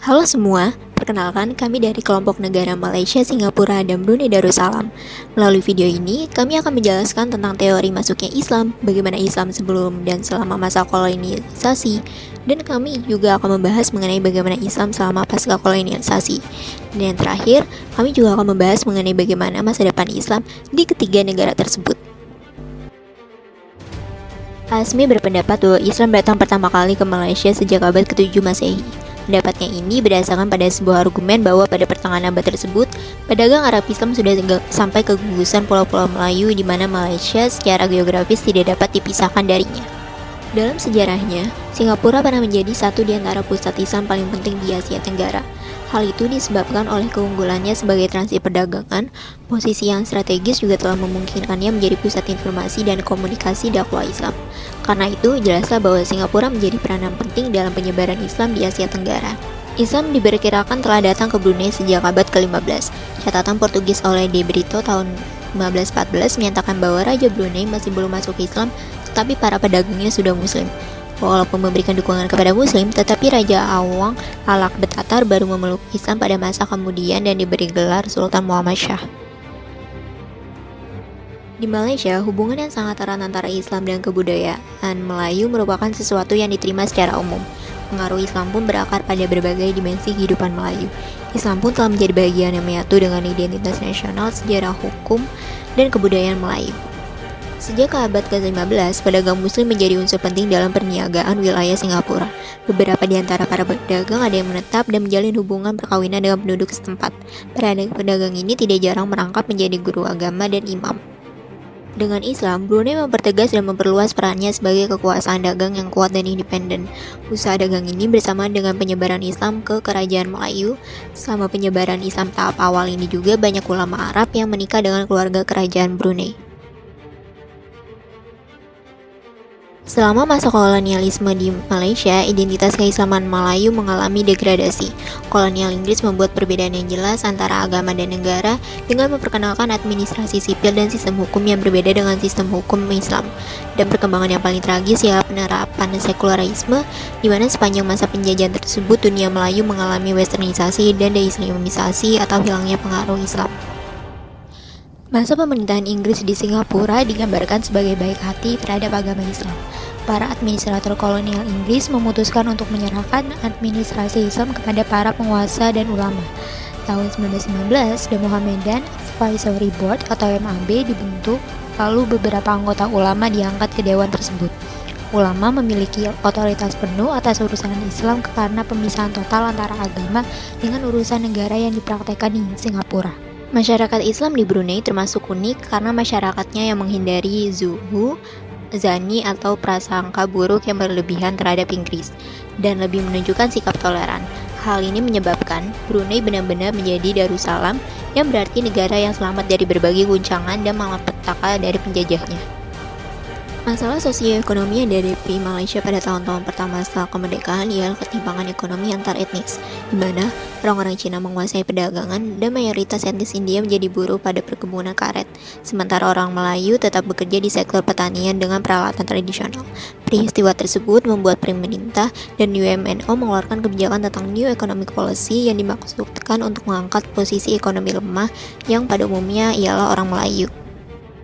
Halo semua, perkenalkan kami dari kelompok negara Malaysia, Singapura, dan Brunei Darussalam. Melalui video ini, kami akan menjelaskan tentang teori masuknya Islam, bagaimana Islam sebelum dan selama masa kolonialisasi, dan kami juga akan membahas mengenai bagaimana Islam selama pasca kolonialisasi. Dan yang terakhir, kami juga akan membahas mengenai bagaimana masa depan Islam di ketiga negara tersebut. Azmi berpendapat bahwa Islam datang pertama kali ke Malaysia sejak abad ke-7 Masehi. Pendapatnya ini berdasarkan pada sebuah argumen bahwa pada pertengahan abad tersebut, pedagang Arab Islam sudah sampai ke gugusan pulau-pulau Melayu di mana Malaysia secara geografis tidak dapat dipisahkan darinya. Dalam sejarahnya, Singapura pernah menjadi satu di antara pusat Islam paling penting di Asia Tenggara. Hal itu disebabkan oleh keunggulannya sebagai transit perdagangan, posisi yang strategis juga telah memungkinkannya menjadi pusat informasi dan komunikasi dakwah Islam. Karena itu, jelaslah bahwa Singapura menjadi peranan penting dalam penyebaran Islam di Asia Tenggara. Islam diperkirakan telah datang ke Brunei sejak abad ke-15. Catatan Portugis oleh De Brito tahun 1514 menyatakan bahwa Raja Brunei masih belum masuk Islam, tetapi para pedagangnya sudah Muslim. Walaupun memberikan dukungan kepada Muslim, tetapi Raja Awang Al-Akbar Tatar baru memeluk Islam pada masa kemudian dan diberi gelar Sultan Muhammad Shah. Di Malaysia, hubungan yang sangat erat antara Islam dan kebudayaan Melayu merupakan sesuatu yang diterima secara umum. Pengaruh Islam pun berakar pada berbagai dimensi kehidupan Melayu. Islam pun telah menjadi bagian yang menyatu dengan identitas nasional, sejarah hukum, dan kebudayaan Melayu. Sejak abad ke-15, pedagang muslim menjadi unsur penting dalam perniagaan wilayah Singapura. Beberapa di antara para pedagang ada yang menetap dan menjalin hubungan perkawinan dengan penduduk setempat. Para pedagang ini tidak jarang merangkap menjadi guru agama dan imam. Dengan Islam, Brunei mempertegas dan memperluas perannya sebagai kekuasaan dagang yang kuat dan independen. Usaha dagang ini bersama dengan penyebaran Islam ke kerajaan Melayu. Selama penyebaran Islam tahap awal ini juga banyak ulama Arab yang menikah dengan keluarga kerajaan Brunei. Selama masa kolonialisme di Malaysia, identitas keislaman Melayu mengalami degradasi. Kolonial Inggris membuat perbedaan yang jelas antara agama dan negara dengan memperkenalkan administrasi sipil dan sistem hukum yang berbeda dengan sistem hukum Islam. Dan perkembangan yang paling tragis ialah penerapan sekularisme, di mana sepanjang masa penjajahan tersebut dunia Melayu mengalami westernisasi dan deislamisasi atau hilangnya pengaruh Islam. Masa pemerintahan Inggris di Singapura digambarkan sebagai baik hati terhadap agama Islam. Para administrator kolonial Inggris memutuskan untuk menyerahkan administrasi Islam kepada para penguasa dan ulama. Tahun 1919, The Mohammedan Advisory Board atau MAB dibentuk, lalu beberapa anggota ulama diangkat ke dewan tersebut. Ulama memiliki otoritas penuh atas urusan Islam karena pemisahan total antara agama dengan urusan negara yang dipraktekkan di Singapura. Masyarakat Islam di Brunei termasuk unik karena masyarakatnya yang menghindari zuhu, zani atau prasangka buruk yang berlebihan terhadap Inggris dan lebih menunjukkan sikap toleran. Hal ini menyebabkan Brunei benar-benar menjadi Darussalam yang berarti negara yang selamat dari berbagai guncangan dan malapetaka dari penjajahnya. Masalah sosioekonomi yang dihadapi Malaysia pada tahun-tahun pertama setelah kemerdekaan ialah ketimpangan ekonomi antar etnis, di mana orang-orang Cina menguasai perdagangan dan mayoritas etnis India menjadi buruh pada perkebunan karet, sementara orang Melayu tetap bekerja di sektor pertanian dengan peralatan tradisional. Peristiwa tersebut membuat pemerintah dan UMNO mengeluarkan kebijakan tentang New Economic Policy yang dimaksudkan untuk mengangkat posisi ekonomi lemah yang pada umumnya ialah orang Melayu.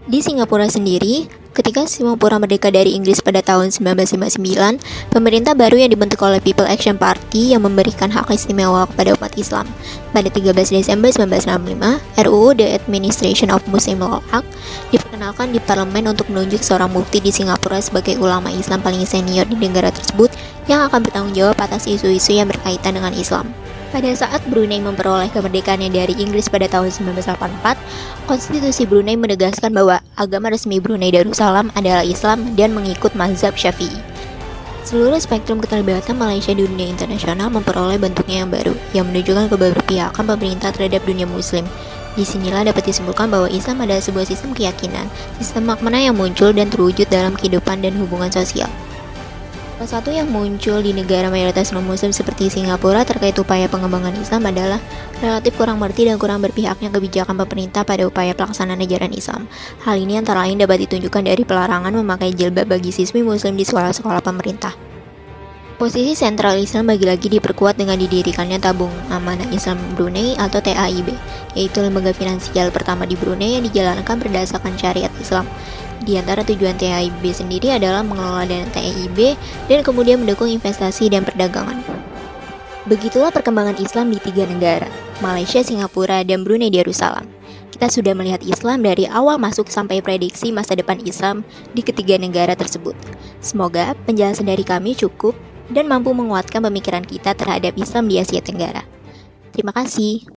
Di Singapura sendiri, ketika Singapura merdeka dari Inggris pada tahun 1959, pemerintah baru yang dibentuk oleh People Action Party yang memberikan hak istimewa kepada umat Islam. Pada 13 Desember 1965, RUU The Administration of Muslim Law Act diperkenalkan di parlemen untuk menunjuk seorang mufti di Singapura sebagai ulama Islam paling senior di negara tersebut yang akan bertanggung jawab atas isu-isu yang berkaitan dengan Islam. Pada saat Brunei memperoleh kemerdekaannya dari Inggris pada tahun 1984, Konstitusi Brunei menegaskan bahwa agama resmi Brunei Darussalam adalah Islam dan mengikut mazhab Syafi'i. Seluruh spektrum keterlibatan Malaysia di dunia internasional memperoleh bentuknya yang baru, yang menunjukkan keberpihakan pemerintah terhadap dunia Muslim. Disinilah dapat disimpulkan bahwa Islam adalah sebuah sistem keyakinan, sistem makna yang muncul dan terwujud dalam kehidupan dan hubungan sosial. Salah satu yang muncul di negara mayoritas non-muslim seperti Singapura terkait upaya pengembangan Islam adalah relatif kurang mengerti dan kurang berpihaknya kebijakan pemerintah pada upaya pelaksanaan ajaran Islam. Hal ini antara lain dapat ditunjukkan dari pelarangan memakai jilbab bagi siswi muslim di sekolah-sekolah pemerintah. Posisi sentral Islam lagi-lagi diperkuat dengan didirikannya Tabung Amanah Islam Brunei atau TAIB, yaitu lembaga finansial pertama di Brunei yang dijalankan berdasarkan syariat Islam. Di antara tujuan TAIB sendiri adalah mengelola dana TAIB dan kemudian mendukung investasi dan perdagangan. Begitulah perkembangan Islam di 3 negara, Malaysia, Singapura, dan Brunei Darussalam. Kita sudah melihat Islam dari awal masuk sampai prediksi masa depan Islam di ketiga negara tersebut. Semoga penjelasan dari kami cukup dan mampu menguatkan pemikiran kita terhadap Islam di Asia Tenggara. Terima kasih.